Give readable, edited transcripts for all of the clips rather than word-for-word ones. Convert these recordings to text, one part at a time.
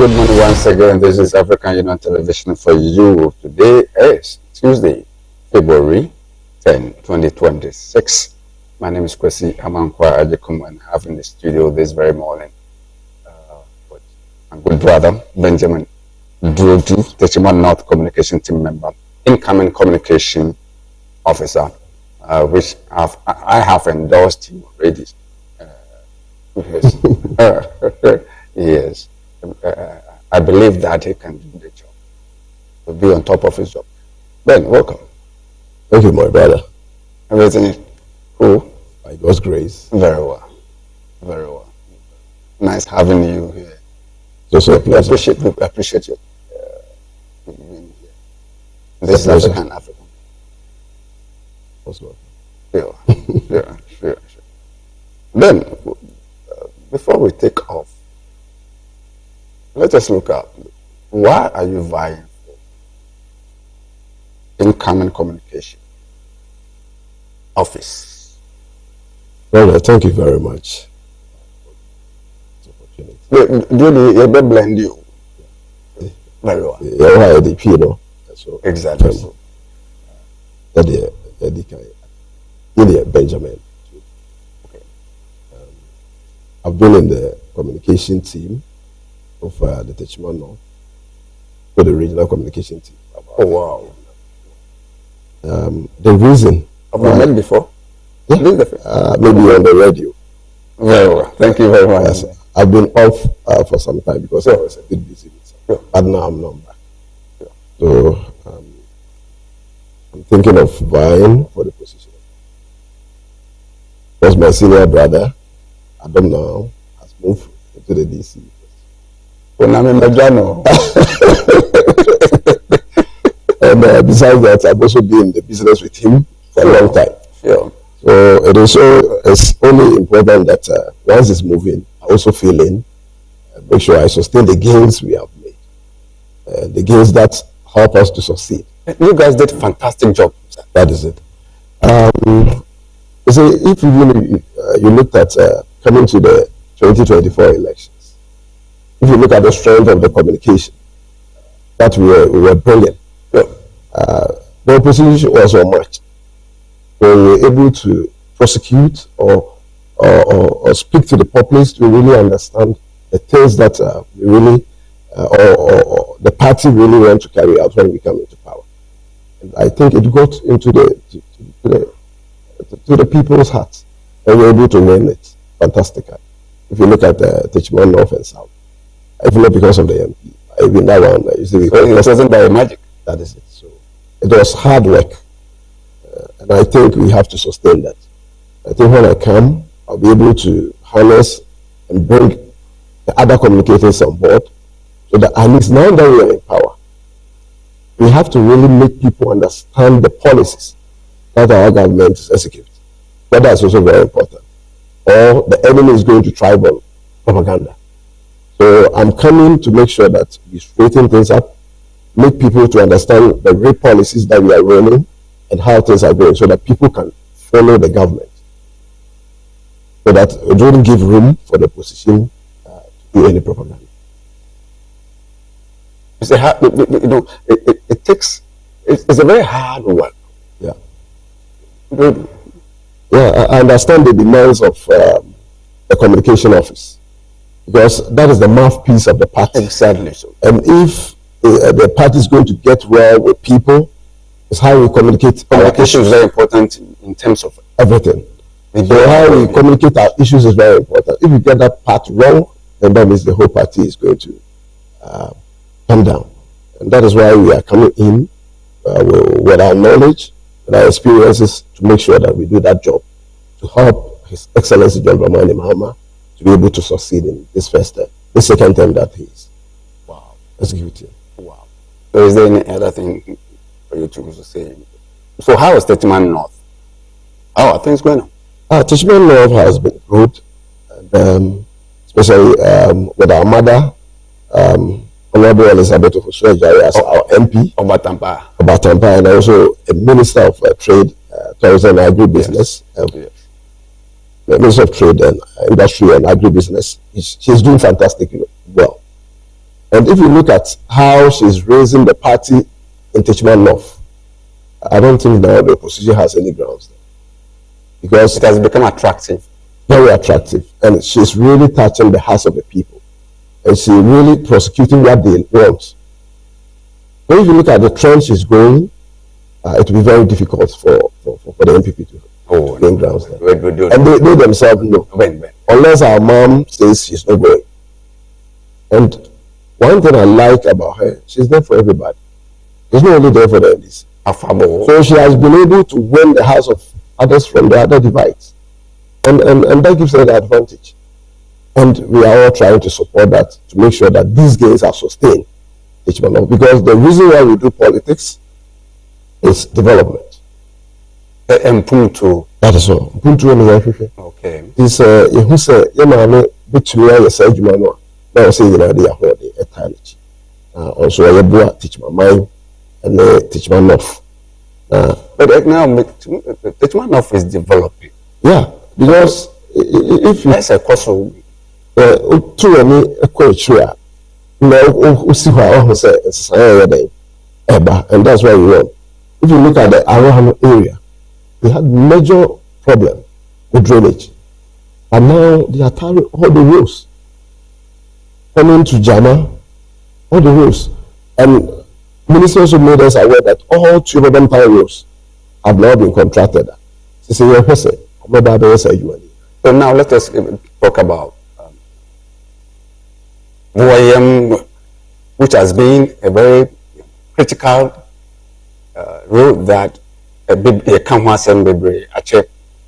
good morning once again. This is African Union Television for you. Today is Tuesday, February 10, 2026. My name is Kwasi Amankwah, and I have in the studio this very morning with my good brother, Benjamin Duochi, Techiman North Communication Team member, incoming communication officer, which I have endorsed him already. Yes. Yes. I believe that he can do the job. To be on top of his job. Ben, welcome. Thank you, my brother. Everything is cool? By God's grace. Very well. Very well. Nice having you here. Just a pleasure. I appreciate you being here. This is African. Also. Sure. Sure. Then, before we take off, let us look at why are you vying for incoming communication office? Well, thank you very much for this opportunity. Do you blend you? Very well. Yeah, you know. So exactly. Benjamin. Okay. I've been in the communication team of the Techiman North, for the regional communication team. Oh wow! The reason have you met before? Yeah, maybe on the radio. Very well. Thank you very much. Yes, I've been off for some time because I was a bit busy with something, but now I'm not back. So I'm thinking of vying for the position. Because my senior brother, Adam now, has moved into the DC. And besides that, I've also been in the business with him for a long time. Yeah. So it's only important that once it's moving, I also fill in and make sure I sustain the gains we have made. The gains that help us to succeed. You guys did a fantastic job. That is it. So if you looked at coming to the 2024 elections, if you look at the strength of the communication that we were bringing, the opposition was unmatched. So we were able to prosecute or speak to the populace to really understand the things that we really or the party really want to carry out when we come into power. And I think it got into the people's hearts, and we were able to win it fantastically. If you look at the Techiman North and South, even not because of the MP, even that one, you see, because it wasn't by magic. That is it. So it was hard work, and I think we have to sustain that. I think when I come, I'll be able to harness and bring the other communicators on board, so that at least now that we are in power, we have to really make people understand the policies that our government is executing. But that's also very important. Or the enemy is going to tribal propaganda. So I'm coming to make sure that we straighten things up, make people to understand the real policies that we are running and how things are going, so that people can follow the government. So that we don't give room for the opposition to do any propaganda. It's a hard, it's a very hard work. Yeah. Yeah, I understand the demands of the communication office, because that is the mouthpiece of the party. Exactly. So. And if the party is going to get well with people, it's how we communicate. Communication is very important in terms of everything. So how we communicate our issues is very important. If you get that part wrong, then that means the whole party is going to come down. And that is why we are coming in with our knowledge and our experiences to make sure that we do that job, to help His Excellency John Dramani Mahama to be able to succeed in this first term, the second term that he is. Wow. Executing. Wow. So is there any other thing for you to say? So how is Techiman North? How are things going on? Techiman North has been good, and, especially with our mother, Honorable Elizabeth Ofuswejari as our MP, Obatampa, and also a Minister of Trade, Tourism and Agribusiness. Yes. The Minister of Trade and Industry and Agribusiness. She's doing fantastic well. And if you look at how she's raising the party in Techiman North, I don't think now the opposition has any grounds there. Because it has become attractive. Very attractive. And she's really touching the hearts of the people. And she's really prosecuting what they want. But if you look at the trend she's going, it will be very difficult for the MPP to gain grounds there. And they themselves know. Unless our mom says she's not going. And one thing I like about her, she's there for everybody. She's not only there for the NDC. So she has been able to win the hearts of others from the other divides. And that gives her the advantage. And we are all trying to support that, to make sure that these gains are sustained. Because the reason why we do politics is development. Mpuntu. That is all. Mpuntu and the okay. This who say which we are saying now say they are entirely. Also I Techiman mind and Techiman North. But now Techiman North is developing. Yeah, because if you that's a course of to any culture, no see how say it's and that's why we want. If you look at the Arohano area, we had major problem with drainage. And now they are tiring all the roads. Coming to Jama, all the roads. And Minister also made us aware that all 2 of them roads have now been contracted. So now let us talk about Duochi, which has been a very critical road that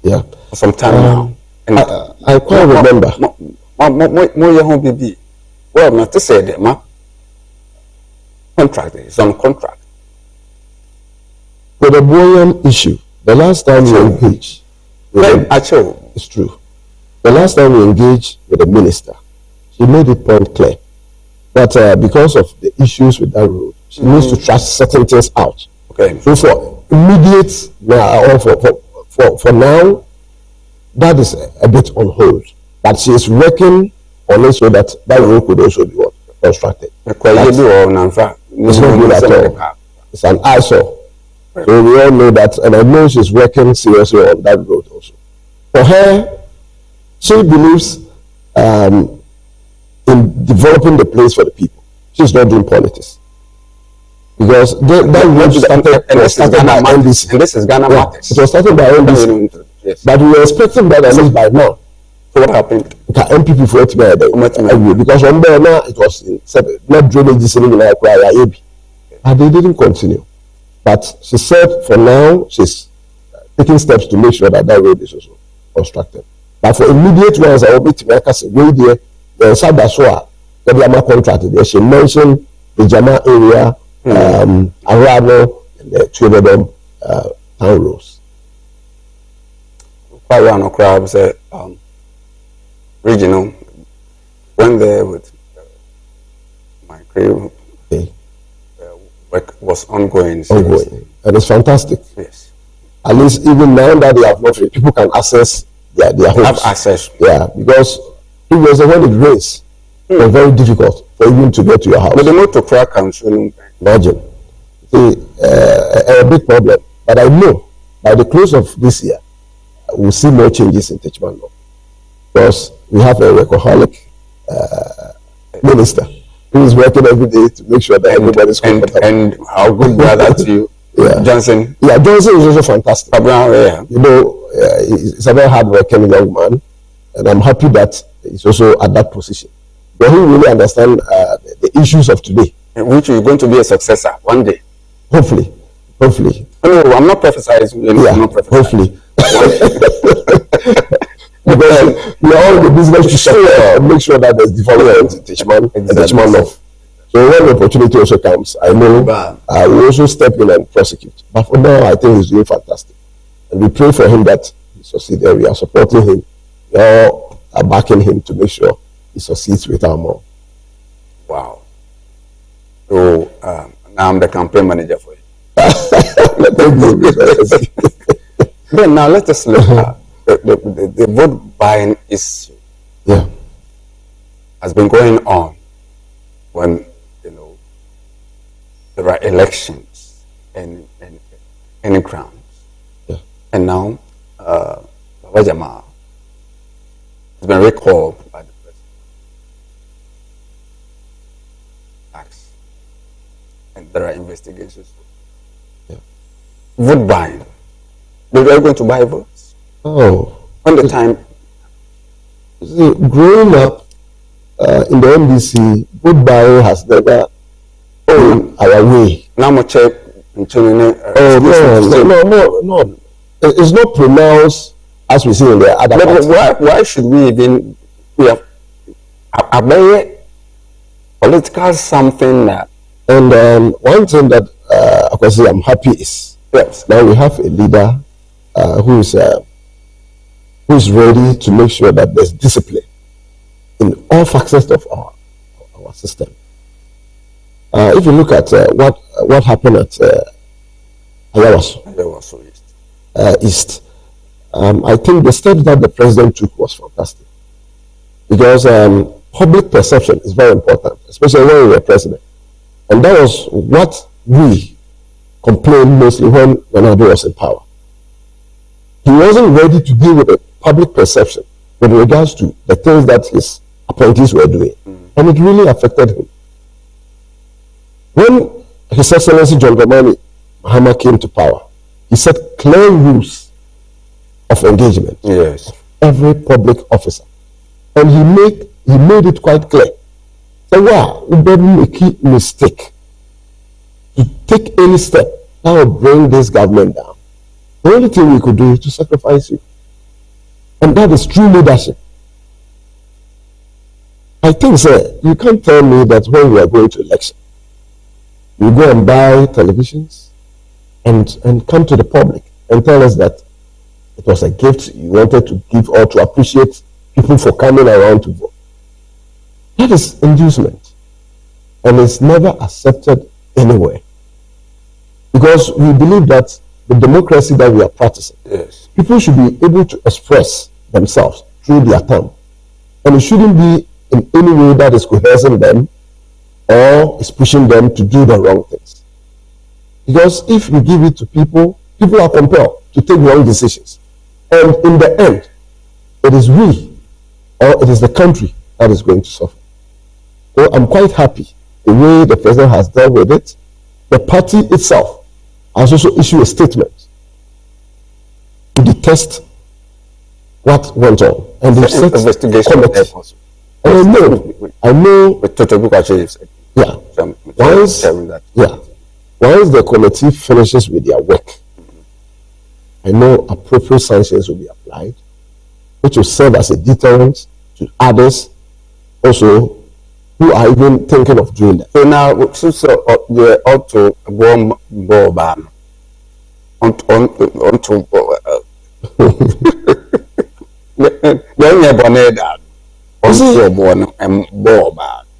yeah, for some time now. And I quite remember. Well, not to say that my contract is on contract. With the Duochi issue, the last time we engaged, it's true. The last time we engaged with the minister, she made it point clear that because of the issues with that road, she needs to trash certain things out. Okay. So for immediate or for now, that is a bit on hold. But she is working on it so that that road could also be constructed. It's not good at all. It's an eyesore. So we all know that, and I know she's working seriously on that road also. For her, she believes in developing the place for the people. She's not doing politics. Because that road started by NDC. And this is Ghana Matters. It was started by NDC. Yes. But we were expecting that at least by now. So what happened? MPP for it because on there now it was not drainage and they didn't continue. But she said for now she's taking steps to make sure that that road is also constructed. But for immediate ones, I will be to make us way there. There's a Baswa, the Yama contracted there. She mentioned the Jama area, Arano, and the 2 of them town roads. Quite around the crowd said regional went there with my crew. Okay. Work was ongoing. And it's fantastic. Yes. At least even now that they have not, people can access their homes. Have access. Yeah, because previously when it rains, it's very difficult for you to get to your house. But the motor crack and so imagine. See, a big problem. But I know by the close of this year, we'll see more changes in Techiman law. Because we have a workaholic minister who is working every day to make sure that everybody's comfortable. And how good brother to you, Johnson. Yeah, Johnson is also fantastic. You know, he's a very hard-working young man, and I'm happy that he's also at that position. But he really understands the issues of today. Which is going to be a successor one day. Hopefully. No, I'm not prophesying. Yeah, I'm not prophesying. Hopefully. Because we are all in the business to make sure that there's development in Techiman and Techiman North. So when the opportunity also comes, I know I will also step in and prosecute. But for now, I think he's doing fantastic. And we pray for him that he succeeds. We are supporting him. We all are backing him to make sure he succeeds with our mom. Wow. So now I'm the campaign manager for you. Then now let us look at the vote buying issue. Yeah. Has been going on when elections and any crowns. Yeah. And now, Baba Jamal has been recalled by the president. And there are investigations. Yeah. Vote buying. They are going to buy votes. Oh. On the time. See, growing up in the NDC, vote buying has never been our way. Now, no. It's not pronounced as we see in the other parties. Why should we even have a political something that? And one thing that of course I'm happy is now we have a leader who is ready to make sure that there's discipline in all facets of our system. If you look at what happened at Ayawaso East, I think the step that the president took was fantastic, because public perception is very important, especially when you were president, and that was what we complained mostly when Nadu was in power. He wasn't ready to deal with the public perception with regards to the things that his appointees were doing, and it really affected him. When His Excellency John Dramani Mahama came to power, he set clear rules of engagement. Yes. Of every public officer, and he made it quite clear. So we don't make a mistake to take any step that will bring this government down. The only thing we could do is to sacrifice you, and that is true leadership. I think, sir, you can't tell me that when we are going to election, you go and buy televisions and come to the public and tell us that it was a gift you wanted to give or to appreciate people for coming around to vote. That is inducement, and it's never accepted anywhere, because we believe that the democracy that we are practicing, yes, people should be able to express themselves through their tongue, and it shouldn't be in any way that is coercing them or is pushing them to do the wrong things. Because if you give it to people, people are compelled to take wrong decisions, and in the end, it is we or it is the country that is going to suffer. So I'm quite happy the way the president has dealt with it. The party itself has also issued a statement to detest what went on, and they set investigation. I know. With Toto Bukachi, once the committee finishes with their work, I know appropriate sanctions will be applied, which will serve as a deterrent to others also who are even thinking of doing that. So now, the auto bomb ban onto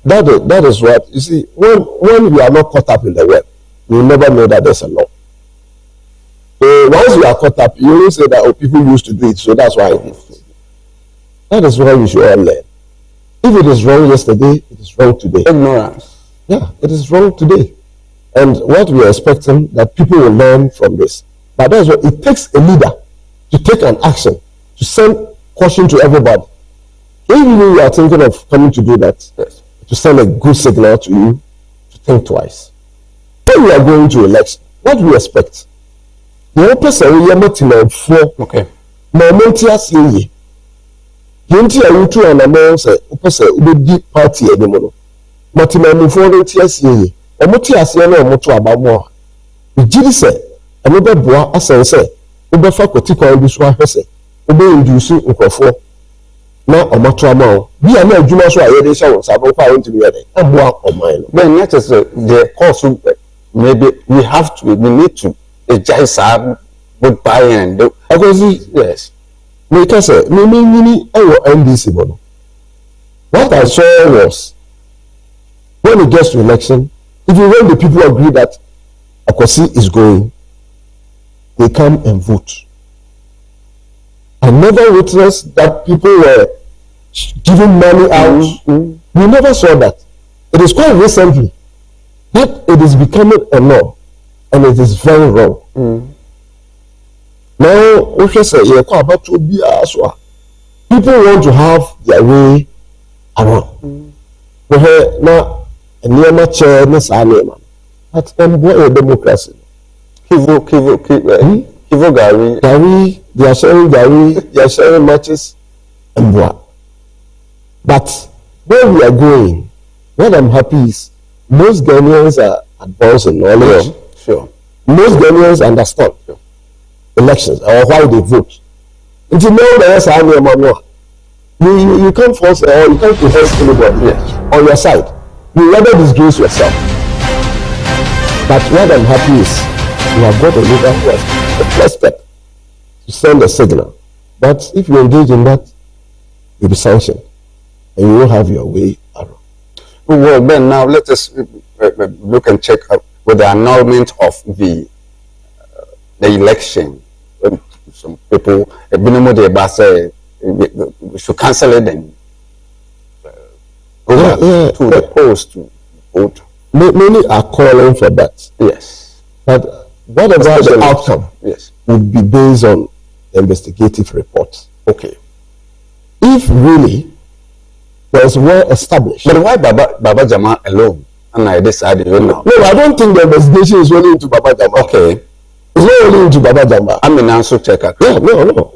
that is what you see. When you are not caught up in the web, you will never know that there's a law. So once you are caught up, you will say that people used to do it, so that's why it is. That is why we should all learn. If it is wrong yesterday, it is wrong today. Ignorance. Yeah, it is wrong today. And what we are expecting that people will learn from this. But that's what it takes a leader to take an action, to send caution to everybody. Even when you are thinking of coming to do that, yes, to send a good signal to you to think twice. When we are going to election, what do we expect? The person we are not in a four. Okay. Yenti a wutu anamo se opese ubedi party edimono matimamufo no tiasie omotiasie na omoto abamo ejiri se emebe boa asense obefa kwatikwan bi so ahwese obe induce nkofo na omoto amawo bi ana adwuma so ayede sha won sabo kwa ntimi yede aboa oman no then let us the course maybe we need to adjust our good buying and do yes. Because NDC mono. What I saw was when it gets to election, even when the people agree that Kwasi is going, they come and vote. I never witnessed that people were giving money out. We never saw that. It is quite recently That it is becoming a norm, and it is very wrong. Now, people want to have their way around. Now, but then what a democracy. Kivo Gary, they are sharing Gary, they are sharing matches, and what? But where we are going, what I'm happy is most Ghanaians are advanced in knowledge. Sure. Most Ghanaians understand elections or why they vote. If you know the SRM, you can't force or you can't force anybody on your side. You rather disgrace yourself. But what I'm happy is you have got a leader who has the first step to send a signal. But if you engage in that, you'll be sanctioned and you will have your way around. Well, Ben, now let us look and check with the annulment of the election. Some people, we should cancel it and go to the polls to vote. Many are calling for that. Yes. But what about the outcome? Yes. Would be based on investigative reports. Okay. If really there's well established. But why Baba Jama alone? And I decided, No, I don't think the investigation is only into Baba Jama. Okay. It's not only into Baba Jama. I mean, also check out. Yeah, no.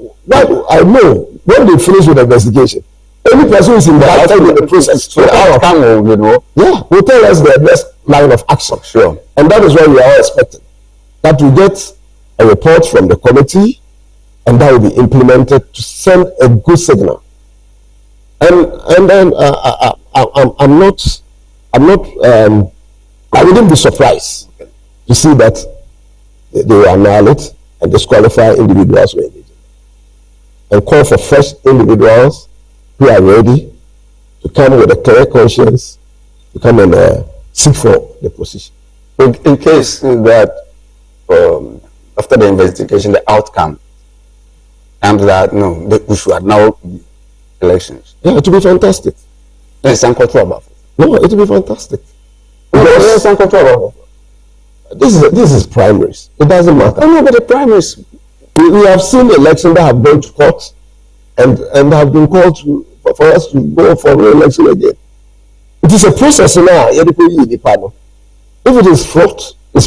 I know when they finish with the investigation, any person is involved in the process. So the outcome will, will tell us the best line of action. Sure. And that is what we are all expecting. That we get a report from the committee, and that will be implemented to send a good signal. And then I wouldn't be surprised to see that they will annul it and disqualify individuals who are engaged, and call for fresh individuals who are ready to come with a clear conscience to come and seek for the position. In case that after the investigation, the outcome comes that we should annul elections. Yeah, it will be fantastic. There's some control about it. No, it will be fantastic. There's some control about it. This is primaries. It doesn't matter. No, but the primaries. We have seen elections that have gone to court and have been called for us to go for re-election again. It is a process now. If it is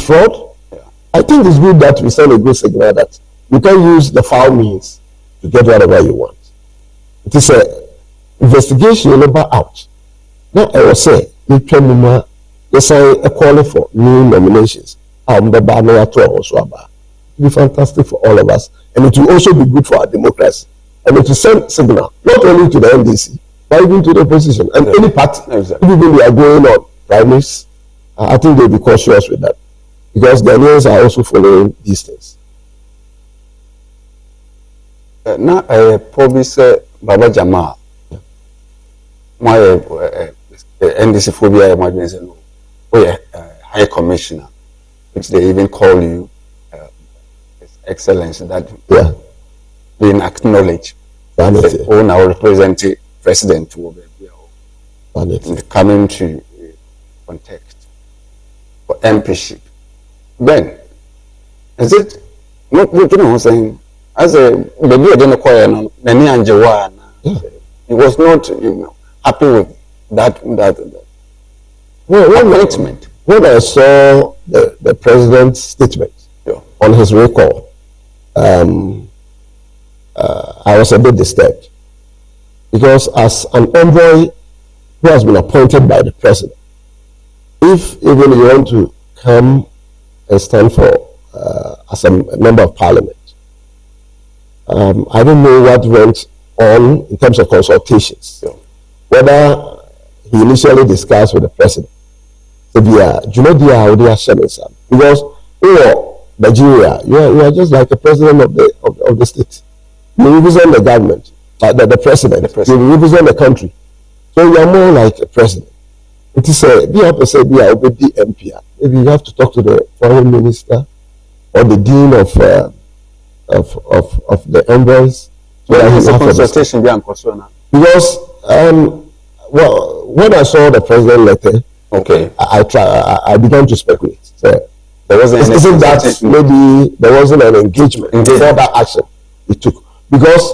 fraud. Yeah. I think it's good that we send a good signal that you can use the foul means to get whatever you want. It is an investigation number out. Now I will say, you say a call for new nominations. It will be fantastic for all of us, and it will also be good for our democracy. And it will send signal not only to the NDC but even to the opposition and any party. Exactly. Even we are going on primaries, I think they'll be cautious with that because Ghanaians are also following these things. Now I probably say Baba Jama, my NDC phobia emergency, High Commissioner, which they even call you His Excellency, that being acknowledged. Who now represent President coming to context for MPship. Ben, is it not what you know saying? As a baby, I don't know, he was not, happy with that appointment. When I saw the president's statement on his recall, I was a bit disturbed because as an envoy who has been appointed by the president, if even you want to come and stand for as a member of parliament, I don't know what went on in terms of consultations. Whether he initially discussed with the president, because Nigeria, you are just like the president of the state. You represent the government, the president. You represent the country. So you are more like a president. It is be MP. Maybe you have to talk to the foreign minister or the dean of the envoys. Because when I saw the president letter, Okay. I began to speculate. So, there wasn't isn't that maybe there wasn't an engagement before that action he took? Because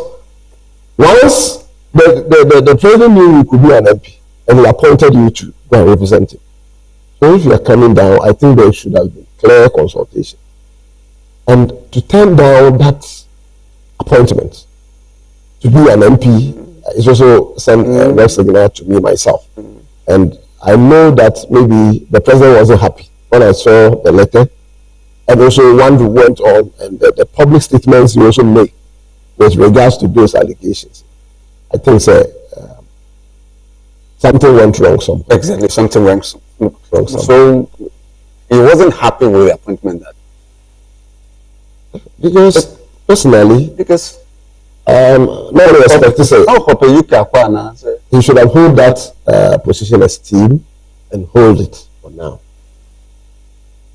once the president knew you could be an MP and he appointed you to go and represent him. So if you are coming down, I think there should have been clear consultation. And to turn down that appointment to be an MP is also sent a red signal to me myself. And I know that maybe the president wasn't happy when I saw the letter, and also one who went on and the public statements he also made with regards to those allegations. I think something went wrong somewhere. Exactly, something went wrong. So he wasn't happy with the appointment because personally, no respect to say he should have held that position as team and hold it for now,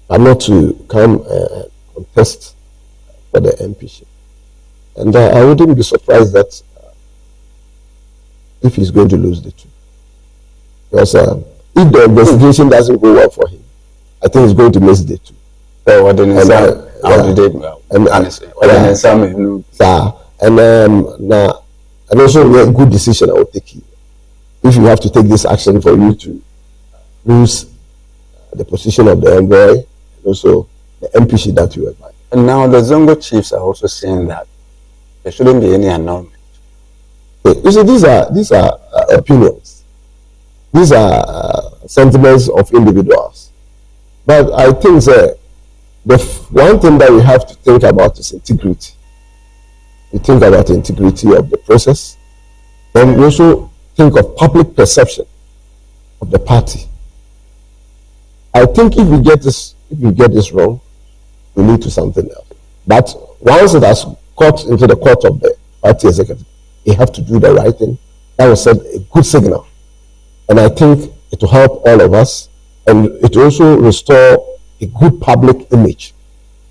but not to come contest for the MPship. And I wouldn't be surprised that if he's going to lose the two, because if the investigation doesn't go well for him, I think he's going to miss the two. And also a good decision I will take. If you have to take this action for you to lose the position of the envoy and also the MPship that you advise. And now the Zongo chiefs are also saying that there shouldn't be any annulment. You see, these are opinions. These are sentiments of individuals. But I think the one thing that we have to think about is integrity. We think about the integrity of the process, and we also think of public perception of the party. I think if we get this wrong, we lead to something else. But once it has got into the court of the party executive, they have to do the right thing. That was a good signal. And I think it will help all of us, and it will also restore a good public image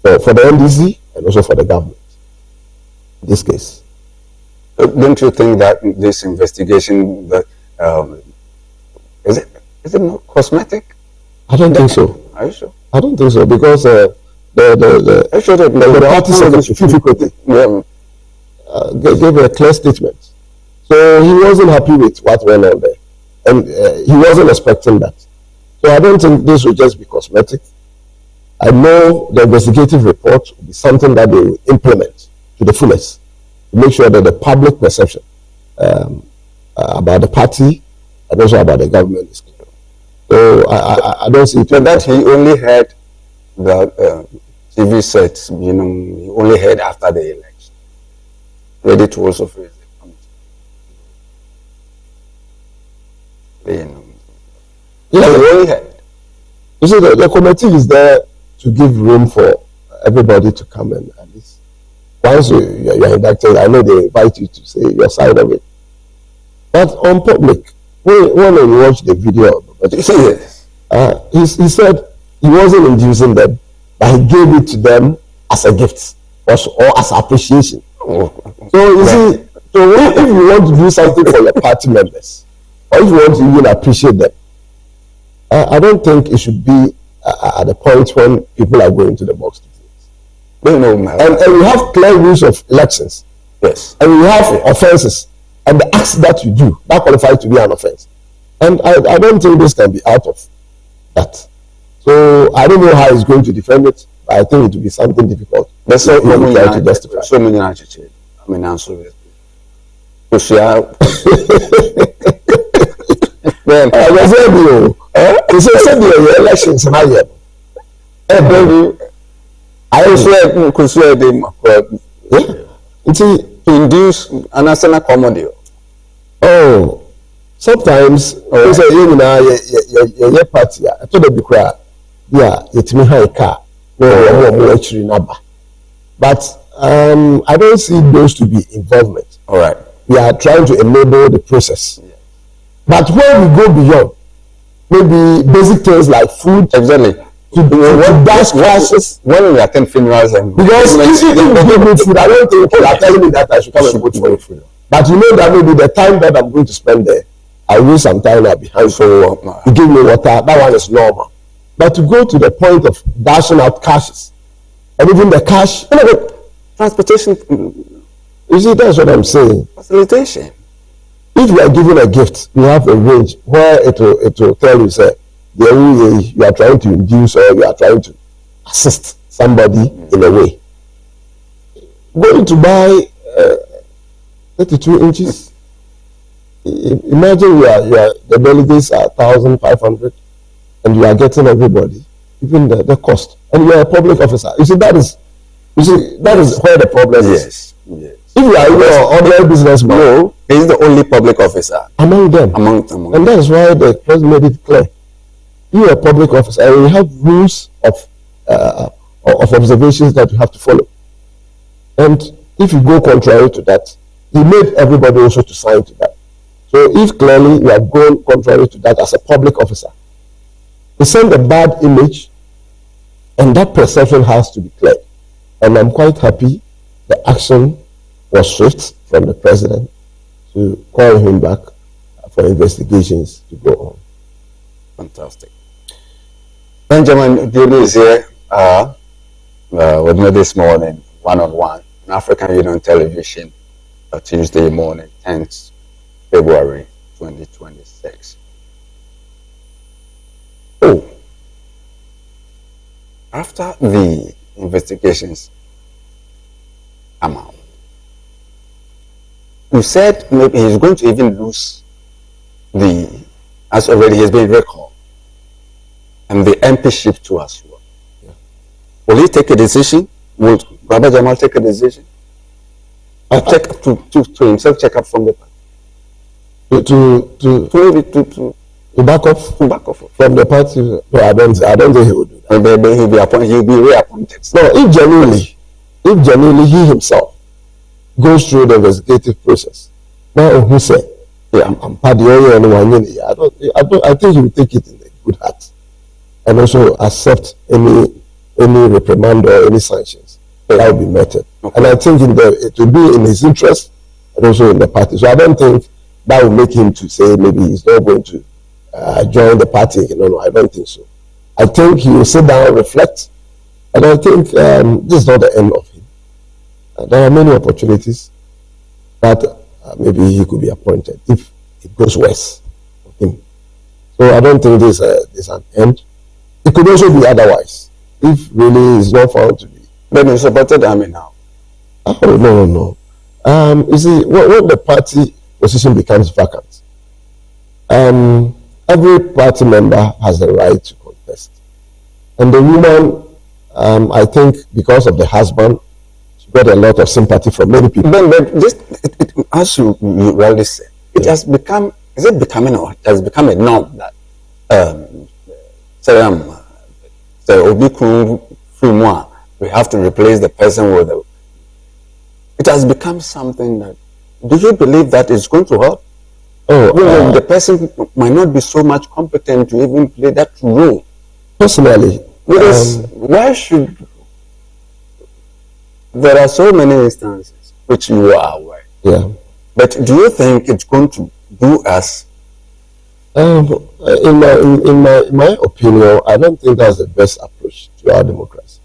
for the NDC and also for the government in this case. Don't you think that this investigation, is it not cosmetic? I don't think so. Are you sure? I don't think so, because the party secretary gave a clear statement. So he wasn't happy with what went on there, and he wasn't expecting that. So I don't think this will just be cosmetic. I know the investigative report will be something that they will implement to the fullest to make sure that the public perception about the party and also about the government is clear. So I don't see it. But that he only heard the TV sets, he only heard after the election. Ready to also face the committee. He only heard. You see, the committee is there to give room for everybody to come in. At least once you're inducted, I know they invite you to say your side of it. But on public, when you watch the video, he said he wasn't inducing them, but he gave it to them as a gift or as appreciation. So you see, if you want to do something for your party members, or if you want to even appreciate them, I don't think it should be at the point when people are going to the box to vote. And we have clear rules of elections. Yes. And we have offenses. And the acts that you do, that qualifies to be an offense. And I don't think this can be out of that. So I don't know how he's going to defend it, but I think it will be something difficult. That's so many to justify. So many attitudes. I mean, answer it. Well, I said the elections now yet. I also consider them to induce an national commodity. Oh, sometimes it's a party. I told the crowd, yeah, it's me high car. No, actually number. But I don't see those to be involvement. All right. We are trying to enable the process. Yeah. But when we go beyond, maybe basic things like food, exactly. That's classes. When we attend funerals and because if you give me food, I don't think people are telling me that I should come and vote for food. But you know that maybe the time that I'm going to spend there I waste some time I'll be handful. You give me water, that one is normal. But to go to the point of dashing out cashes, and even the cash, transportation, you see, that's what I'm saying. Facilitation. If you are given a gift, you have a range where it will tell you, say, you are trying to induce or you are trying to assist somebody in a way. Going to buy 32 inches. Imagine the delegates are 1,500 and you are getting everybody, even the cost, and you are a public officer. You see, that is where the problem is. Yes. If you are an ordinary businessman, no, he is the only public officer among them. And that is why the president made it clear. You are a public officer, and you have rules of observations that you have to follow. And if you go contrary to that, he made everybody also to sign to that. So if clearly you have gone contrary to that as a public officer, it sends a bad image, and that perception has to be cleared. And I'm quite happy the action was swift from the president to call him back for investigations to go on. Fantastic. Benjamin Duochi is here with me this morning, one-on-one, on African Union Television, Tuesday morning, 10th February 2026. Oh, after the investigations come out, you said maybe he's going to even lose as already has been recalled, and the MPship too as well. Yeah. Will he take a decision? Will Baba Jamal take a decision? Check to himself, check up from the party. To back off from the party. No, I don't think he would do that. He'll be reappointed. No, if genuinely he himself goes through the investigative process, now who say, yeah, I'm I think he will take it in a good heart and also accept any reprimand or any sanctions that will be meted. Okay. And I think it will be in his interest and also in the party. So I don't think that will make him to say maybe he's not going to join the party. No, I don't think so. I think he will sit down and reflect, and I think this is not the end of him. There are many opportunities that maybe he could be appointed if it goes worse for him. So I don't think this is an end. It could also be otherwise if really is not found to be. Then he supported Army now. Oh no. You see, when the party position becomes vacant, every party member has the right to contest. And the woman, I think because of the husband, she got a lot of sympathy from many people. But just as you rightly said, it has become, is it becoming, or it has become a norm that we have to replace the person with a. It has become something that. Do you believe that is going to help? Oh, the person might not be so much competent to even play that role. Personally, because why should there are so many instances which you are aware. Yeah. But do you think it's going to do us? In my opinion, I don't think that's the best approach to our democracy.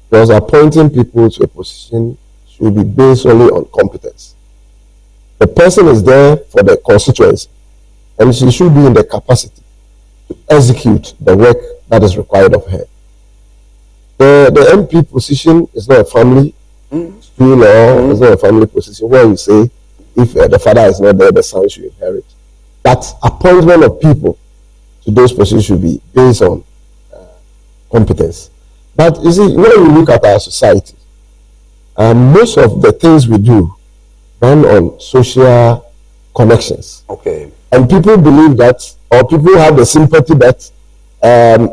Because appointing people to a position should be based only on competence. The person is there for the constituency, and she should be in the capacity to execute the work that is required of her. The MP position is not a family school, or it's not a family position where you say if the father is not there, the son should inherit. That appointment of people to those positions should be based on competence. But you see, when we look at our society, most of the things we do run on social connections. Okay. And people believe that, or people have the sympathy that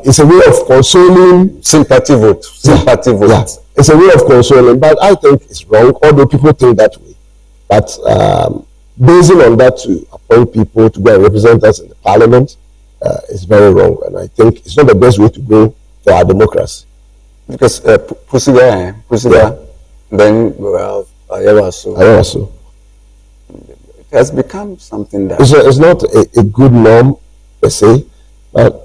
it's a way of consoling. Sympathy vote. Sympathy vote. Yeah, it's a way of consoling, but I think it's wrong, although people think that way. But basing on that to appoint people to go and represent us in the parliament is very wrong. And I think it's not the best way to go for our democracy. Because Pusiga, then we have Ayawaso. has become something that it's not a good norm per se, but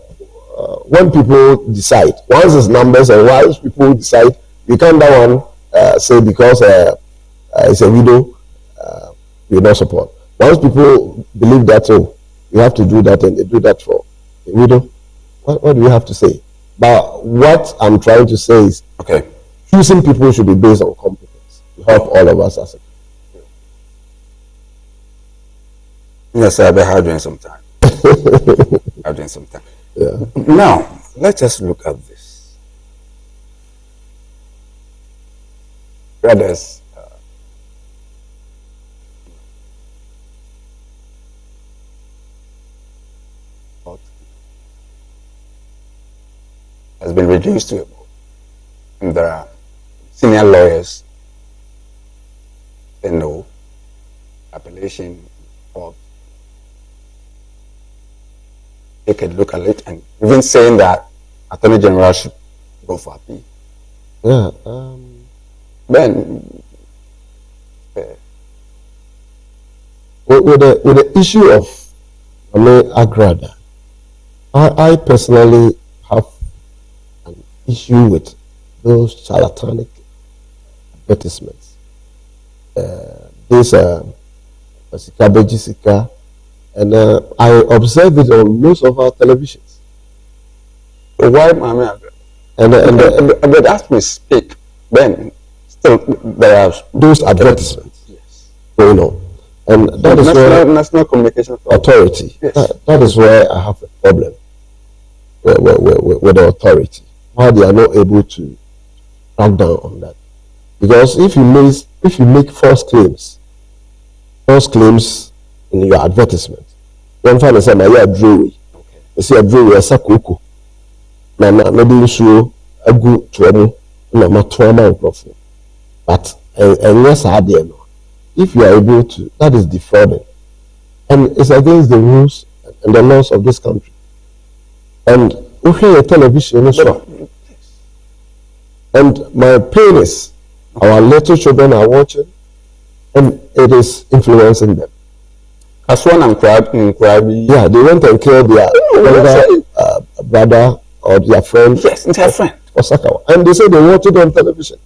when people decide, once it's numbers and once people decide, you can't that one say because it's a widow, we don't support. Once people believe that, oh, you have to do that and they do that for a widow, what do you have to say? But what I'm trying to say is, okay, choosing people should be based on competence to help all of us as a yes, I've been having some time. Having some time. Yeah. Now, let us look at this. Brothers, has been reduced to a vote. And there are senior lawyers, they know, appellation, or take a look at it, and even saying that Attorney General should go for appeal. Yeah. Then, with the issue of Agrada, I personally have an issue with those charlatanic advertisements. This Sika Beji Sika, and I observe it on most of our televisions. so why Mami Agrada? And they ask me speak, then still there are those advertisements yes. going on. And that is where National Communication Authority. Yes. That is where I have a problem with the authority. Why they are not able to crack down on that? Because if you make false claims in your advertisement, one fan say na ya drewery. You see a drewery asa koko. Na do so agu tuomo na matoama nkrofo. But unless I there no. If you are able to, that is defrauding. And it's against the rules and the laws of this country. And we hear a television also. And my pain is our little children are watching and it is influencing them. As one and Krabi. Yeah, they went and killed their younger brother or their friend. Yes, their friend. Osakawa. And they say they watched it on television.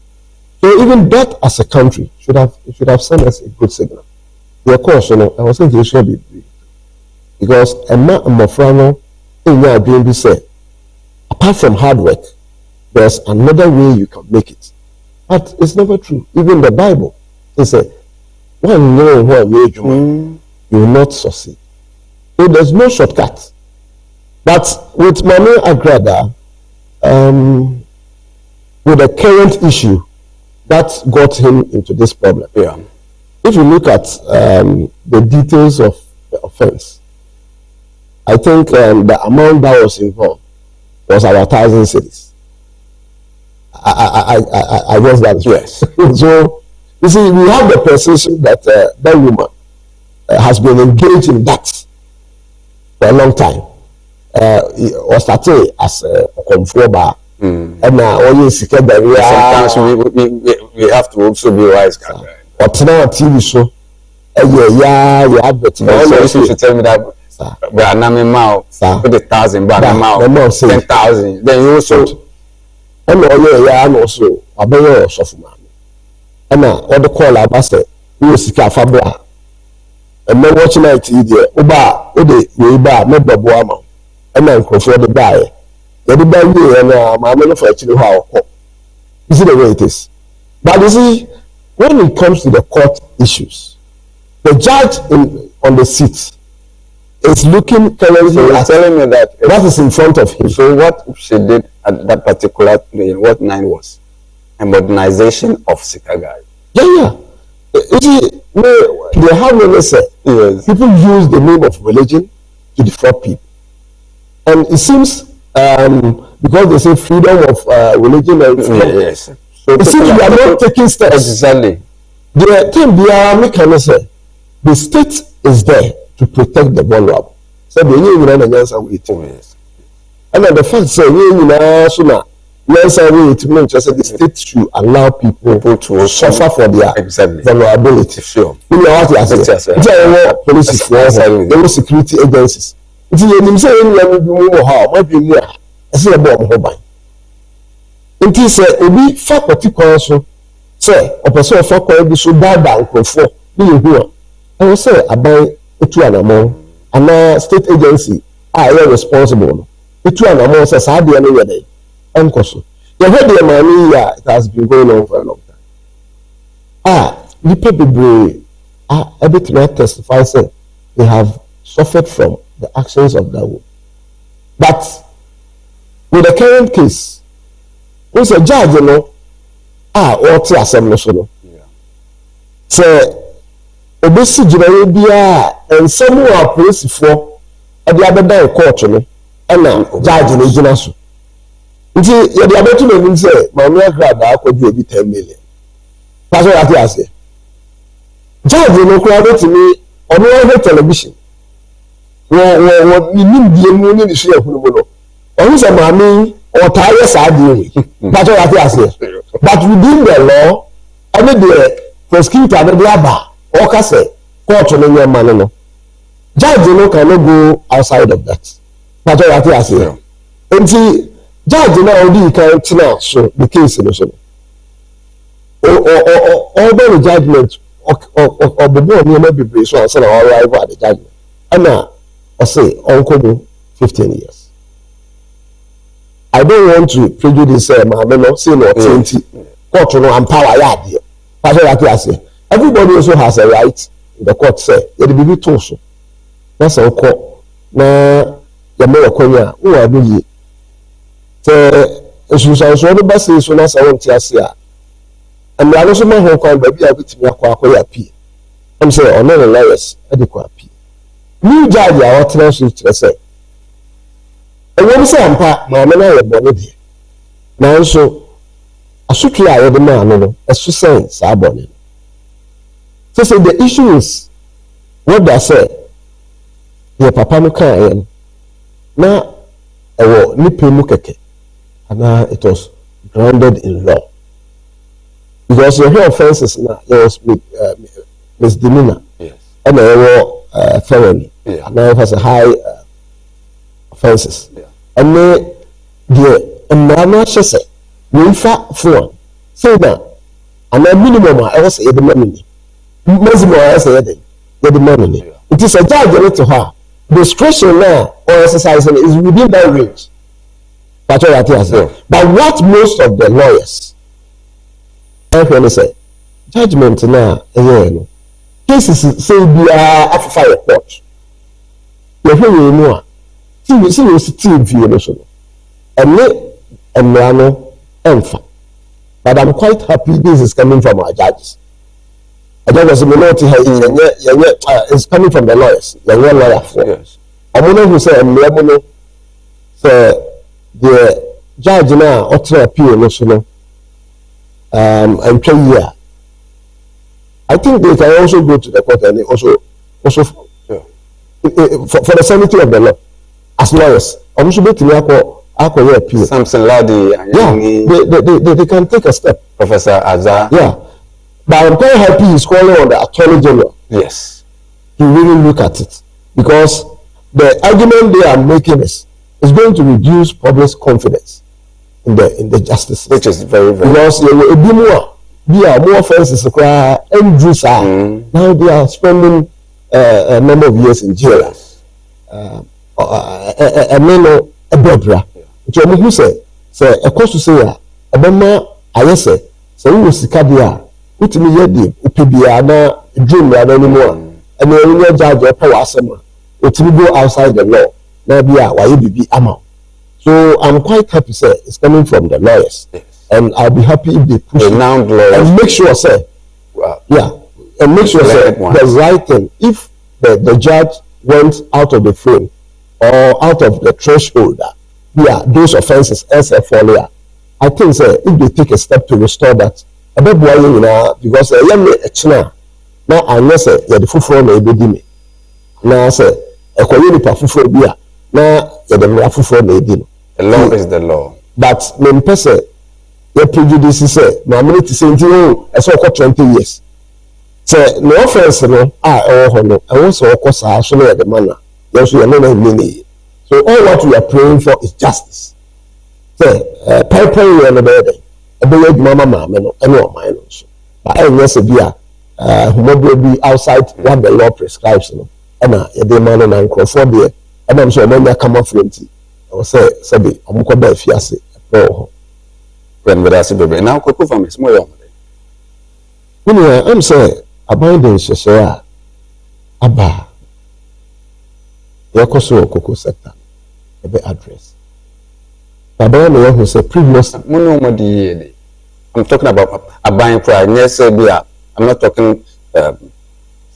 So even that as a country should have sent us a good signal. Of course, I was saying it should be because Mofrano in your dream say, apart from hard work, there's another way you can make it. But it's never true. Even the Bible, they say, one way you will not succeed. So there's no shortcut. But with Mami Agrada, with the current issue, that got him into this problem. Yeah. If you look at the details of the offense, I think the amount that was involved was about 1,000 cities. I guess that's yes. So you see, we have the perception that that woman has been engaged in that for a long time. Or started as a conformer. And now all sometimes we have to also be wise. Or tonight TV show. You have the so you should tell me that we are not mouth with 1,000, but mouth 10,000. Then you also and also a better of man. And now all the call about say we will seek Fabra. And then watching it there, Oba, we buy no Babuama. And then for the buy. Everybody and my manufacturing how you see the way it is. But you see, when it comes to the court issues, the judge on the seat is looking currently at telling me that what is in front of him. So what she did at that particular what 9 was a modernization of Sikagai. Yeah. You see, they have never said people use the name of religion to defraud people. And it seems because they say freedom of religion and freedom. Yes. So it seems we are not taking steps. Exactly. The thing they are making say the state is there to protect the vulnerable. So they need to answer with it. Yes. And then the fact say we so now necessarily it means just the state should allow people to suffer for their vulnerability. Sure. You know what you say? Police force, there security agencies. It's you say you be how might be more. I say about mobile. It is a faculty council say a person for quite be so bad for be here. I will say about it an amount and a state agency are responsible. It an amount says I be anywhere day. Uncle. You heard the money it has been going on for a long time. The people be able to testify say they have suffered from the actions of that woman. But with the current case, who's a judge, you know, or to assembly, so obesi jibere bia and some are police for the other day court, you know, and judge in the general. Nti ye dey abetu me nim say ma me grad akwadwo bi 10 million. Paso ati ase. Judge no kwa betimi ono ho television. Wo nim die mu ni so ehunu mo no. Onu say ma me o tire sa die we. Paso ati ase. But within the law, any the prosecutor dey aba o ka say court no nya man no. Judge no cannot go outside of that. Paso ati ase. Nti judge now only can tell so the case in so or the judgment or the board near be so I said all arrive at the judgment and now I say uncle 15 years. I don't want to prejudice my no say no 20 court no empower yard here. That's what I say. Everybody also has a right in the court say you be too so that's all court na ya me yakonya who are do so the best is when I want to see and I also my whole kind baby I with me akwa pay. I'm saying on no lawyers adequate pay. New judge ya what tell you to say. And when say ampa ma me na ye bone de. Now so asuki ayo de man no esu say sa bone. So the issue is what they say your papa no kan na ewo ni pemu keke. And it was grounded in law. Because your offenses now, there was misdemeanor. Yes. And there were felony. Yeah. And now it has a high offenses. Yeah. And then the man say, we fat for say that, and then minimum I was the money. Maximum I say the money. Yeah. It is a judgment to her. Discretion now or exercising is within that range. But what most of the lawyers say, judgment now, cases say be after fire court. You hear me more. See team view and Rano Enfa. But I'm quite happy this is coming from our judges. I don't was a minority it's coming from the lawyers. The lawyer for yes. I'm one who say the judge now ought appeal no and 10 years. I think they can also go to the court and also yeah. for the sanity of the law as lawyers. I'm also betting appeal. Samson Ladi. Yeah, they can take a step. Professor Azar. Yeah, but I'm quite happy he's calling on the Attorney General. Yes, to really look at it because the argument they are making is going to reduce public's confidence in the justice system. Which is very, very because more offenses now they are spending a number of years in jail. A man a brother. Who say a course to say a bema I say so we will see Kadia, which me yedi upibia na dream anymore. And then we judge or power summer, which will go outside the law. So I'm quite happy, sir. It's coming from the lawyers, yes. And I'll be happy if they push it and make sure, sir. Wow. Yeah, and make sure, sir, the right thing. If the judge went out of the frame or out of the threshold, yeah, those offenses as a follower, I think, sir, if they take a step to restore that, because now unless the full form may be me, now say. The law is the law. but me person your prejudice say my money to say oh I saw 20 years say no offense no no I want so cause so the manner yes you know meaning so all what we are praying for is justice say pipe you no be mama no no mind so but I yes be whomever be outside what the law prescribes no and the man and microphone there and I'm sure when come up plenty I will say be omko ba fiase oh when we that's baby now cocoa farm is more young I'm say abundance share aba yakoso cocoa sector e be address baba no who say previous mono modi I'm talking about a buying price yes I'm not talking say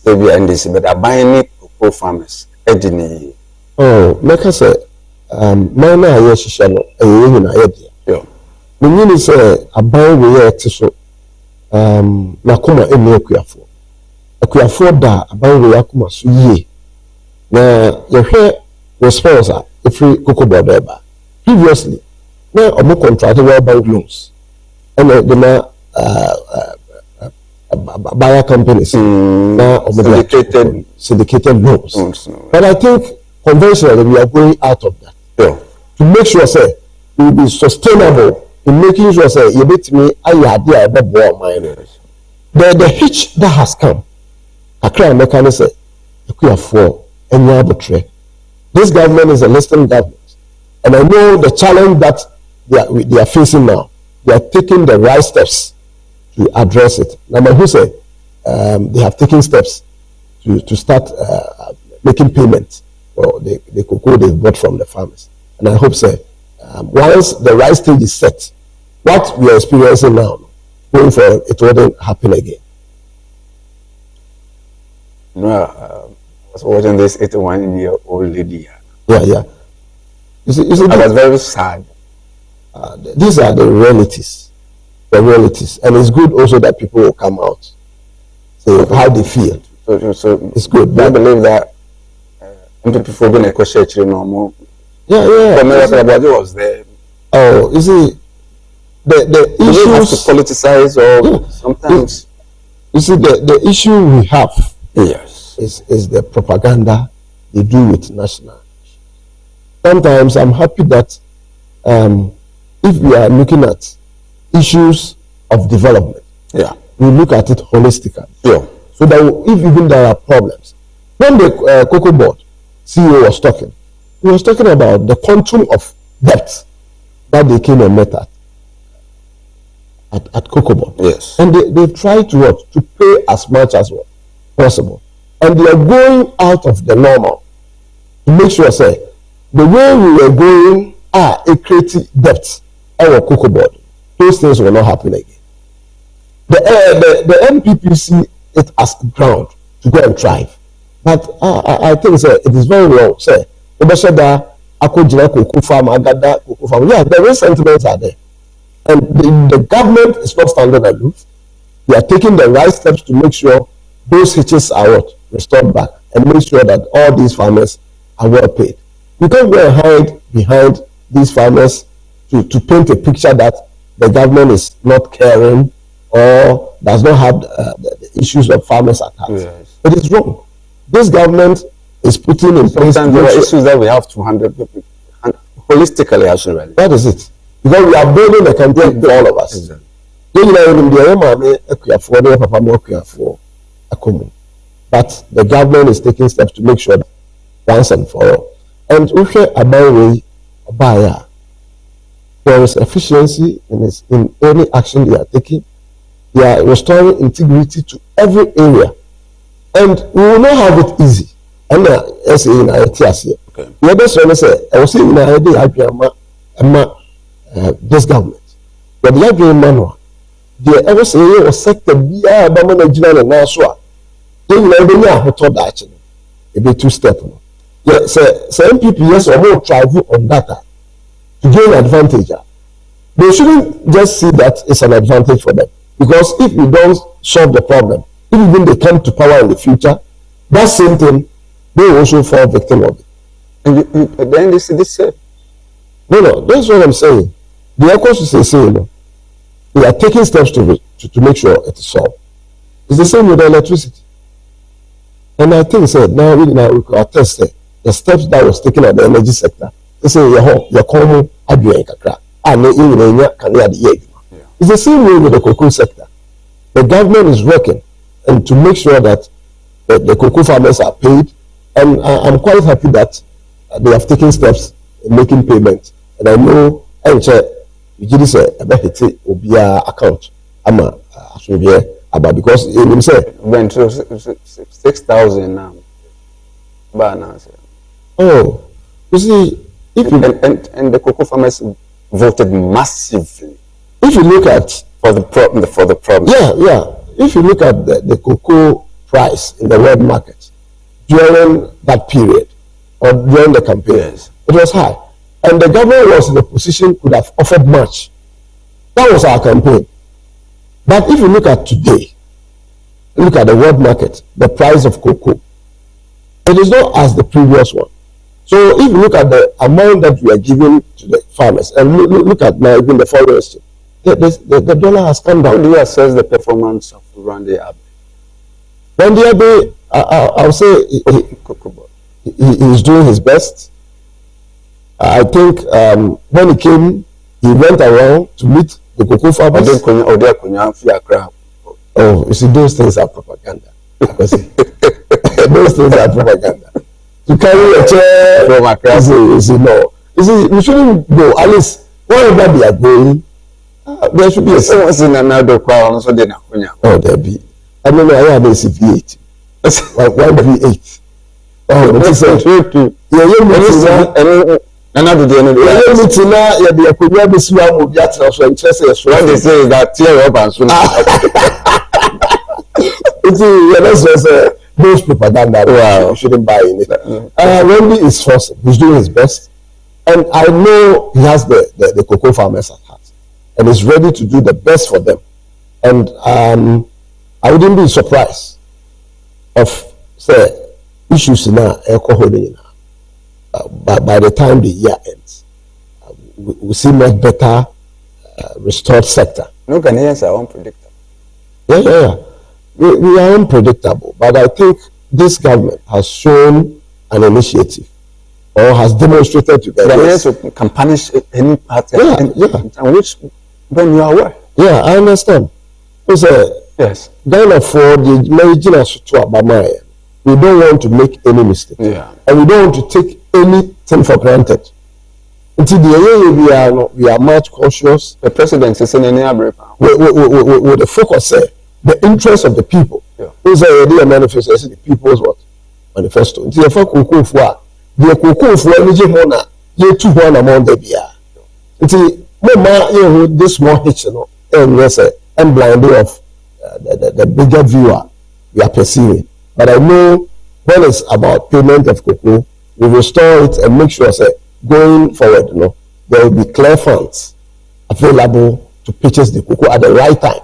be NDC but a buying cocoa farmers edini oh make us say man na ye hihye no e na ye de yo menyini say aban we ye te so na koma enu akuafo da aban we akoma so yie na ye hwe response every cocoa board eba previously na omo contracted World Bank loans and the buyer companies na syndicated loans. But I think conventionally we are going out of that. Yeah. To make sure say we will be sustainable in making sure say you bet me I idea about the hitch that has come. Accra American say you for any arbitrary. This government is a listening government, and I know the challenge that they are facing now. They are taking the right steps to address it. Now, who said they have taken steps to start making payments for the cocoa they bought from the farmers. And I hope, say, once the right stage is set, what we are experiencing now, going forward, it wouldn't happen again. No, I was watching this 81-year-old lady. Yeah. You see, I was very sad. These are the realities, and it's good also that people will come out, say how they feel. So it's good. I believe that people are going to question normal. Yeah. Everybody was there. Oh, you see, the issues you have to politicize or sometimes. You see, the issue we have, yes, is the propaganda they do with national. Sometimes I'm happy that. If we are looking at issues of development, we look at it holistically. Yeah. So that if even there are problems, when the Cocoa Board CEO was talking, he was talking about the quantum of debt that they came and met at Cocoa Board. Yes. And they try to pay as much as possible. And they are going out of the normal to make sure, say, the way we were going a creative debt. Our Cocoa Board, those things will not happen again. The NPP see it as ground to go and thrive, but I think it is very wrong. Say, yeah, the sentiments are there, and the government is not standing aloof. They are taking the right steps to make sure those hitches are restored back, and make sure that all these farmers are well paid. You can't go and hide behind these farmers to paint a picture that the government is not caring or does not have the issues of farmers at heart. Yes. It is wrong. This government is putting in place. Sometimes there are issues that we have to handle holistically, actually. That is it. Because we are building a country for all of us. Exactly. But the government is taking steps to make sure that once and for all. And there is efficiency in any action they are taking. They are restoring integrity to every area. And we will not have it easy. And as in ITS, the other one say, I was saying this government. But the other manual, the ever say was sector be a Bamana and Naswa. Then you have to that it be 2 steps. Yeah, some people yes or more travel on data to gain advantage. They shouldn't just see that it's an advantage for them. Because if we don't solve the problem, if even they come to power in the future, that same thing, they will also fall victim of it. And then they say this. No, that's what I'm saying. The ECOWAS is saying they are taking steps to make sure it is solved. It's the same with the electricity. And I think now we could attest the steps that was taken at the energy sector. They say your common kakra. It's the same way with the cocoa sector. The government is working and to make sure that the cocoa farmers are paid. And I'm quite happy that they have taken steps in making payments. And I know we did say about it account. Because he said went to 6,000 now. Oh, you see, if you and the cocoa farmers voted massively. If you look at for the problem. Yeah. If you look at the cocoa price in the world market during that period or during the campaign, yes, it was high, and the government was in a position could have offered much. That was our campaign. But if you look at today, look at the world market, the price of cocoa, it is not as the previous one. So if you look at the amount that we are giving to the farmers, and look at now even the foreign exchange, the dollar has come down. How do you assess the performance of Randy Abbey? Randy Abbey, I'll say he is doing his best. I think when he came, he went around to meet the cocoa farmers. Oh, you see, those things are propaganda. Those things are propaganda. To carry a chair from Accra, you see, no. You see, we shouldn't go. At least, wherever they are going, there should be a sense in another crowd. Oh, there be. I mean, I have a V8. One V8. Oh, what is it? And how do they know? When they say is that tear up and soon. That's just those propaganda. Wow. You shouldn't buy in it. Randy is forcing. He's doing his best. And I know he has the cocoa farmers at heart. And is ready to do the best for them. And I wouldn't be surprised of, say, issues in our alcohol. By the time the year ends, we see much better restored sector. No, Ghanaians are unpredictable. Yeah. We are unpredictable, but I think this government has shown an initiative or has demonstrated to Ghanaians can punish any party, which when you are aware. Yeah, I understand. Yes. Ghana for the marginal to Abamaya. We don't want to make any mistake. Yeah. And we don't want to take anything for granted. Until the area we are much cautious. The president is in any with the focus the interest of the people. Yeah. Those are the manifestation the people's what? Manifesto. Until the cocoa for the cocoa for energy mona, ye 2 among the beer. Until this more hitch, and yes, and blinding of the bigger viewer we are perceiving. But I know when it's about payment of cocoa, we restore it and make sure going forward, there will be clear funds available to purchase the cocoa at the right time,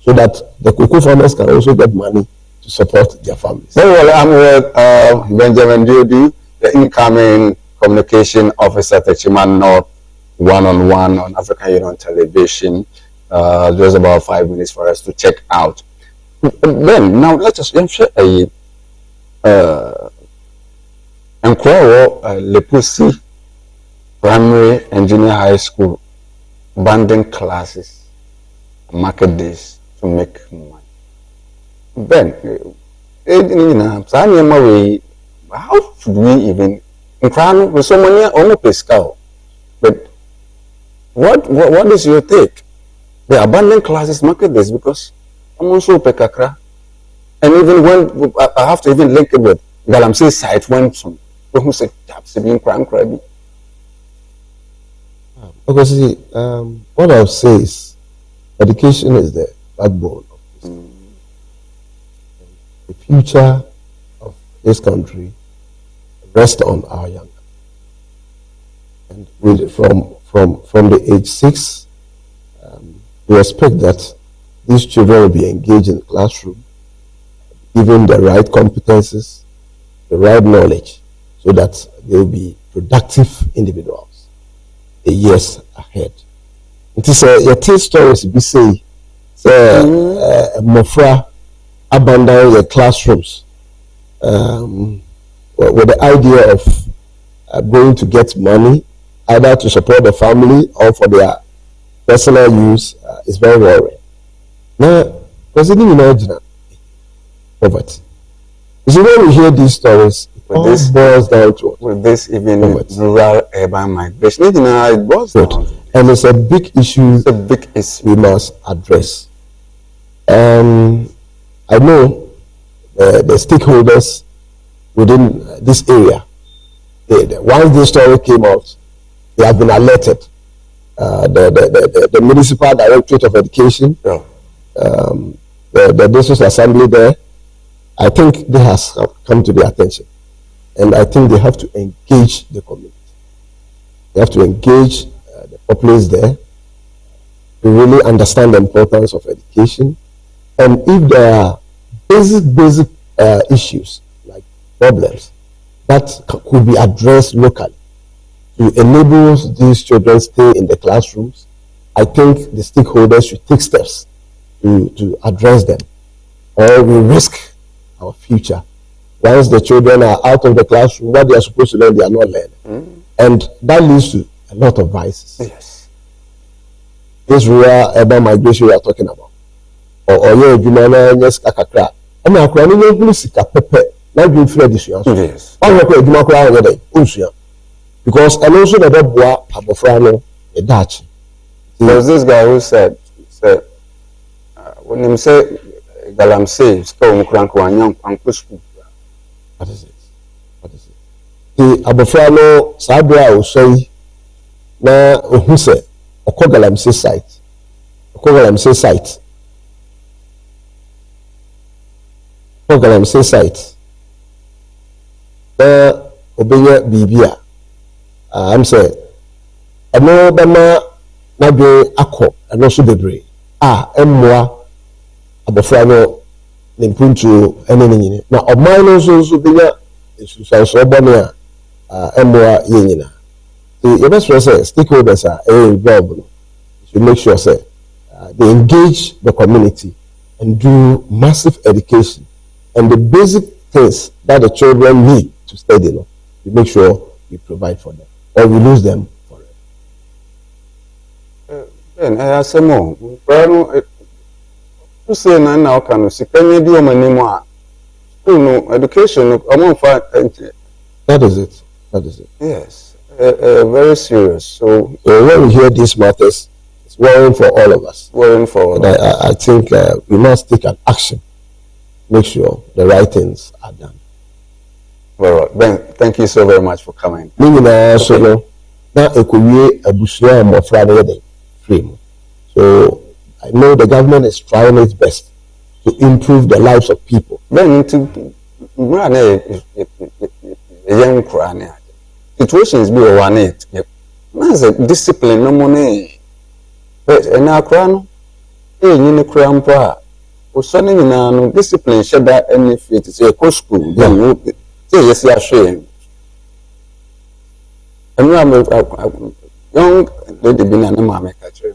so that the cocoa farmers can also get money to support their families. Well, I'm with Benjamin Duochi, the incoming communication officer, Techiman North, one-on-one on African Union Television. Just about 5 minutes for us to check out. Then now let us share a Lepusi Primary and Junior High School banding classes, market days to make money. Ben, how should we even with so many on pescal? But what is your take? The abandoned classes market days because I'm also pekakra, and even when I have to even link it with Galamsey site when some who say taps being crabby. Because what I'll say is education is the backbone of this. The future of this country rests on our young. And from the age 6, we expect that these children will be engaged in the classroom, given the right competences, the right knowledge, so that they will be productive individuals the years ahead. It is your taste stories be say mofra abandon your classrooms with the idea of going to get money either to support the family or for their personal use is very worrying. Now, considering poverty. You see, when we hear these stories, it all boils down to with this even rural urban migration. It boils down. And it's a big issue. It's a big issue we must address. I know the stakeholders within this area. Once this story came out, they have been alerted. The municipal directorate of education, the district assembly there, I think they has come to their attention, and I think they have to engage the community. They have to engage the populace there to really understand the importance of education, and if there are basic issues like problems that could be addressed locally to enable these children stay in the classrooms, I think the stakeholders should take steps to address them, or we risk our future. Once the children are out of the classroom, what they are supposed to learn, they are not learning. And that leads to a lot of vices. Yes. This rural urban migration we are talking about. Or yes, kakakra. I mean, I don't know sika pepe. Now you feel this year. Yes. Because and also the boy abofrano a Dutch. There was this guy who said when him say galamsey school mukranko anyam kwanko school. What is it? What is it? The abofrano sabia o say na ohun se okọ galamsey site. Okọ galamsey site. Okọ galamsey site. Na obenya bibia. I'm saying, I know Bama Nabe Ako, and also the Bray. Emwa Abofrano Nimpuntu, and anything. Now, of mine also be a Sobonia, Emwa Yenina. The best person, stakeholders are involved. You should make sure, say, they engage the community and do massive education and the basic things that the children need to study. You make sure we provide for them. Or we lose them forever. And I say more. You say now can see can you do anymore? Education That is it. That is it. Yes. Very serious. So when we hear these matters, it's worrying for all of us. Worrying for all of us. I think we must take an action. Make sure the right things are done. Well, Ben, thank you so very much for coming. So I know the government is trying its best to improve the lives of people. Ben, situations be one it. That's a discipline, no money. But in our crown, in the crown power, or something in our discipline, shed that any fit is a co school. Yes, you are shame. And I'm a young lady being an mamma catcher.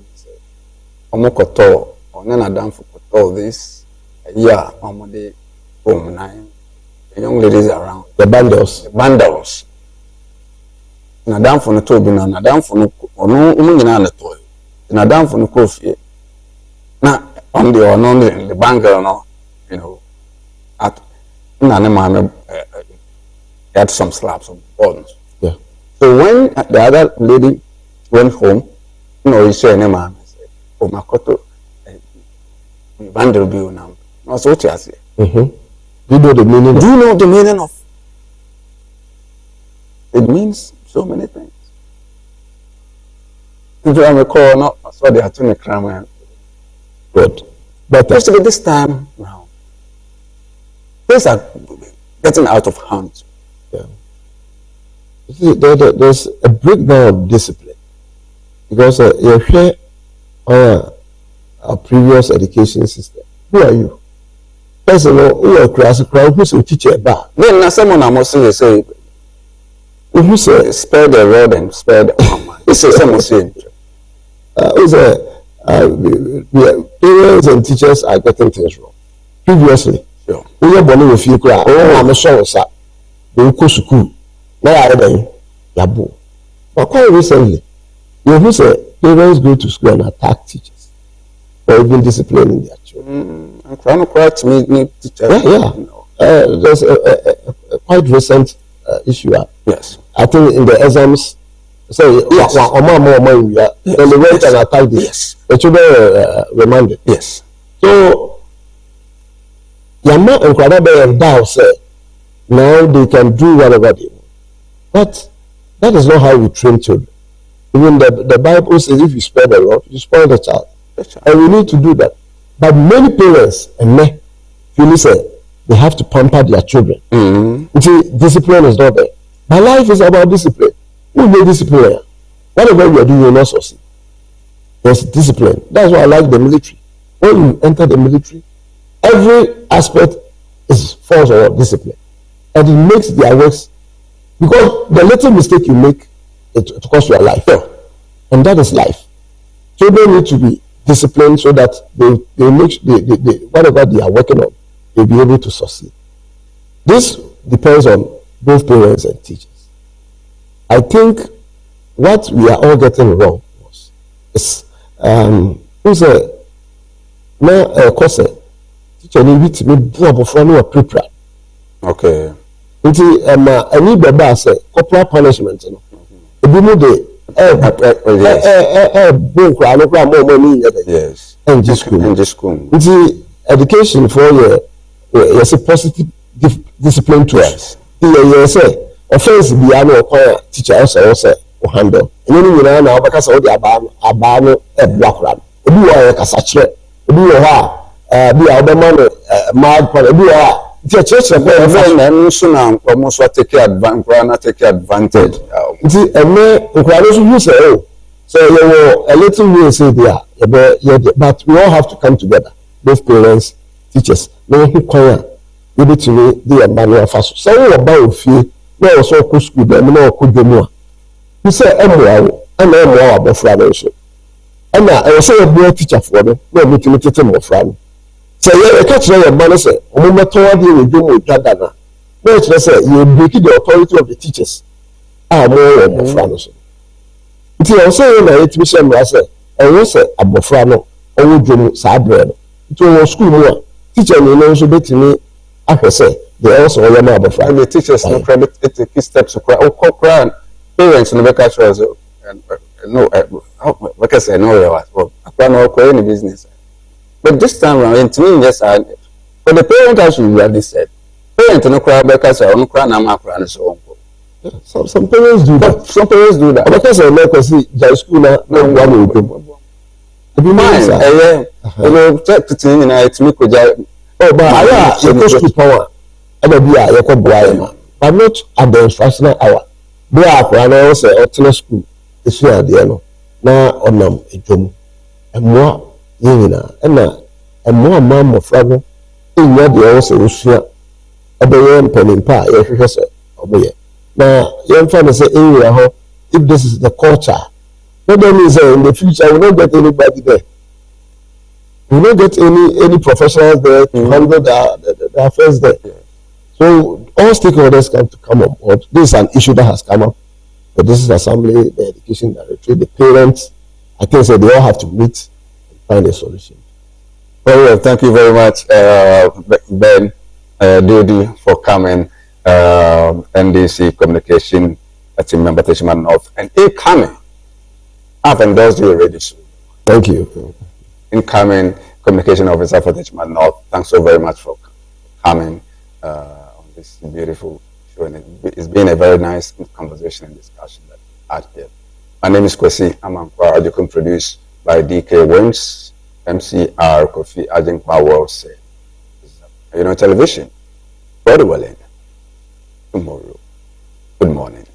Omokoto, or none done for koto this a year on my day home 9. The young ladies around. The bundles. The bundles. Na down for the toby, na down for no woman in the toy. Na down for no coffee. Now, on the or non the banker, no, you know, at Nana had some slabs of bones. Yeah. So when the other lady went home, he said, "Man, oh my God, Vanderbilt now." I said, "What you say?" Do you know the meaning? Do you know the meaning of? It means so many things. If I recall, no, I saw they had to cram. Good. But especially this time round, things are getting out of hand. There's a breakdown of discipline because you share our previous education system. Who are you? First of all, who are class crowd? Who's a teacher? Then someone I must say, who say spare the rod and spare the armor. This is someone saying. things parents and teachers are getting things wrong. Previously, we were born with you. I'm a song, sir. They go to school. Now I read Yabo. But quite recently, you who say parents go to school and attack teachers or even disciplining their children. And quite me teacher. Yeah. There's a quite recent issue. Yes. I think in the exams, say, yes. Then they went and attacked this. Yes. The children remanded. Yes. So, Yama and Kwadabe and Dow said, now they can do whatever they want. But that is not how we train children. Even the Bible says if you spare the rod, you spoil the child. And we need to do that. But many parents and me feel say they have to pamper their children. You see, discipline is not there. My life is about discipline. Who will discipline? Whatever you are doing, you will not succeed. There's discipline. That's why I like the military. When you enter the military, every aspect is falls on discipline. And it makes their works, because the little mistake you make, it costs your life. And that is life. Children need to be disciplined so that they make whatever they are working on, they'll be able to succeed. This depends on both parents and teachers. I think what we are all getting wrong is who's a course teacher need to be before prepare. Okay. Any baba say corporal punishment, you know. Yes. And just school. Education for you a positive discipline to us. You say offense be a teacher also handle. And then you know now because all the abano black ram. Obi wa kasachre. Obi wa be abamano mad pan. Obi wa church so now almost take advantage. See, and me you say so you will a little way say there, but we all have to come together, both parents, teachers. No who choir, able to me the manual fast. So we about few no also go school them no go do more. You say and about Friday so. And I say a boy teacher for them, no meeting more Friday. So you catch your man say, "O mo to adi we do mo dadana." No, it's say you break the authority of the teachers. More Friday so. Nti o say na it me say, "I will say abofra no, o wo dwom sa abre no." Nti o school mu a teacher ni no so betimi ahwe say, "They also o yama abofra." And the teachers no credit take steps to cry. O cry parents no be catch us no because I know what akwa no ko any business. But this time around, to me, yes, but the parent as you already said, parent no cry because I don't cry, I'm crying so on. Some parents do that. Some parents do that. Because I know because the school now no one will go. Be mine, you know, check to thing in it me could oh, but I you go school power. I don't be a you boy, but not at the instructional hour. Be a when I was at school. It's here the no. Now on them it and more. Yina ena emo amam mofrago enya de o se osua obeye mpanimpa ye hwehwe se oboye na yemfa no say area ho if this is the culture what that means in the future we don't get anybody there, we don't get any professionals there to handle the affairs there. So all stakeholders can to come on board. This is an issue that has come up, but this is assembly, the education directory, the parents, I think so they all have to meet find a solution. Very well, thank you very much, Ben Dodi, for coming. NDC Communication Team member Techiman North, and incoming. I've endorsed you already. So. Thank you. Incoming Communication Officer for Techiman North. Thanks so very much for coming on this beautiful show, and it's been a very nice conversation and discussion that I had here. My name is Kwasi Amankwah, produced by DK Wins, MCR Kofi Amankwah World Say. You know, television. God willing, tomorrow. Good morning.